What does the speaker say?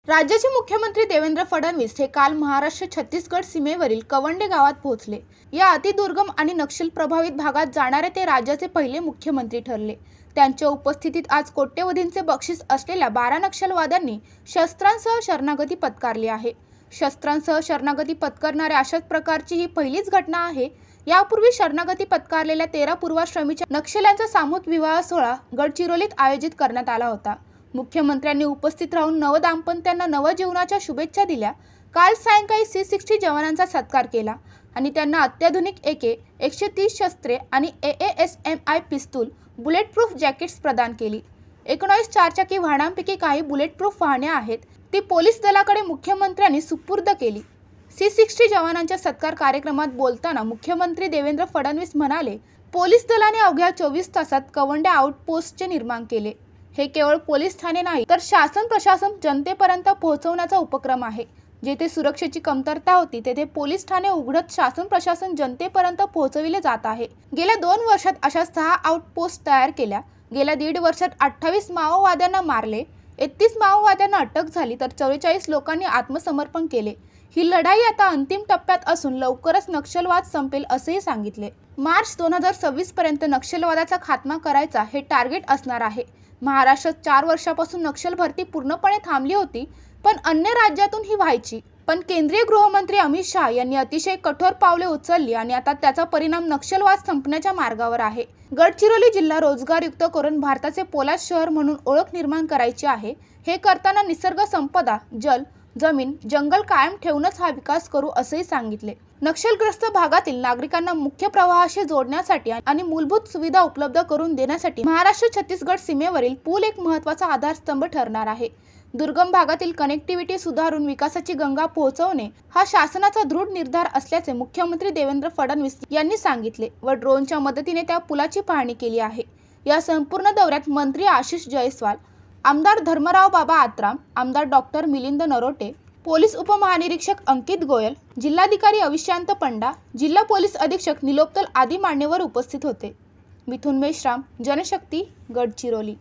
राज्याचे मुख्यमंत्री देवेंद्र फडणवीस हे काल महाराष्ट्र-छत्तीसगड सीमेवरील कवंडे गावात पोहोचले। या अतिदुर्गम आणि नक्षल प्रभावित भागात जाणारे ते राज्याचे पहिले मुख्यमंत्री ठरले। त्यांच्या उपस्थितीत आज कोट्यवधींचे बक्षीस असलेल्या 12 नक्षलवाद्यांनी शस्त्रांसह शरणागती पत्करली आहे। शस्त्रांसह शरणागती पत्करणाऱ्या अशाच प्रकारची ही पहिलीच घटना आहे। यापूर्वी शरणागती पत्करलेल्या 13 पूर्वाश्रमीच्या नक्षल्यांचा सामूहिक विवाह सोहळा गडचिरोलीत आयोजित करण्यात आला होता। मुख्यमंत्र्यांनी उपस्थित राहून नवदाम्पत्यांना नवजीवनाच्या शुभेच्छा दिल्या। काल सायंकाळी C-60 जवानांचा सत्कार केला आणि त्यांना अत्याधुनिक AK-130 शस्त्रे आणि AASMI पिस्तूल, बुलेट प्रूफ जॅकेट्स प्रदान केली। 19 चारचाकी वाहनांपैकी काही बुलेट प्रूफ वाहने आहेत, ती पोलीस दलाकडे मुख्यमंत्र्यांनी सुपूर्द केली। C-60 जवानांच्या सत्कार कार्यक्रमात बोलताना मुख्यमंत्री देवेंद्र फडणवीस म्हणाले, पोलीस दलाने अवघ्या 24 तासात कवंडे आउटपोस्टचे निर्माण केले। हे केवळ पोलीस ठाणे नाही तर शासन प्रशासन जनतेपर्यंत पोहोचवण्याचा उपक्रम आहे। जेथे सुरक्षेची कमतरता होती तेथे पोलीस ठाणे उघडत शासन प्रशासन जनतेपर्यंत पोहोचविले जात आहे। गेल्या 2 वर्षात अशा 6 आउटपोस्ट तयार केल्या। गेल्या 1.5 वर्षात 28 माओवाद्यांना मारले, 31 माओवाद्यांना अटक झाली तर 44 लोकांनी आत्मसमर्पण केले। ही लढाई आता अंतिम टप्प्यात असून लवकरच नक्षलवाद संपेल असेही सांगितले। मार्च 2026 पर्यंत नक्षलवादाचा खात्मा करायचा हे टार्गेट असणार आहे। महाराष्ट्रात 4 वर्षापासून नक्षल भरती पूर्णपणे थांबली होती, पण अन्य राज्यातून ही व्हायची। पण केंद्रीय गृहमंत्री अमित शहा यांनी अतिशय कठोर पावले उचलली आणि आता त्याचा परिणाम नक्षलवाद संपण्याच्या मार्गावर आहे। गडचिरोली जिल्हा रोजगारयुक्त करून भारताचे पोलाद शहर म्हणून ओळख निर्माण करायची आहे। हे करताना निसर्ग संपदा, जल, जमीन, जंगल कायम ठेवूनच हा विकास करू असेही सांगितले। नक्षलग्रस्त भागातील नागरिकांना मुख्य प्रवाहाशी जोडण्यासाठी आणि मूलभूत सुविधा उपलब्ध करून देण्यासाठी महाराष्ट्र-छत्तीसगड सीमेवरील पूल एक महत्त्वाचा आधारस्तंभ ठरणार आहे। दुर्गम भागातील कनेक्टिव्हिटी सुधारून विकासाची गंगा पोहोचवणे हा शासनाचा दृढ निर्धार असल्याचे मुख्यमंत्री देवेंद्र फडणवीस यांनी सांगितले व ड्रोनच्या मदतीने त्या पुलाची पाहणी केली आहे। या संपूर्ण दौऱ्यात मंत्री आशिष जयस्वाल, आमदार धर्मराव बाबा आत्राम, आमदार डॉक्टर मिलिंद नरोटे, पोलीस उपमहानिरीक्षक अंकित गोयल, जिल्हाधिकारी अविशांत पंडा, जिल्हा पोलीस अधीक्षक निलोत्पल आदी मान्यवर उपस्थित होते। मिथुन मेश्राम, जनशक्ती, गडचिरोली।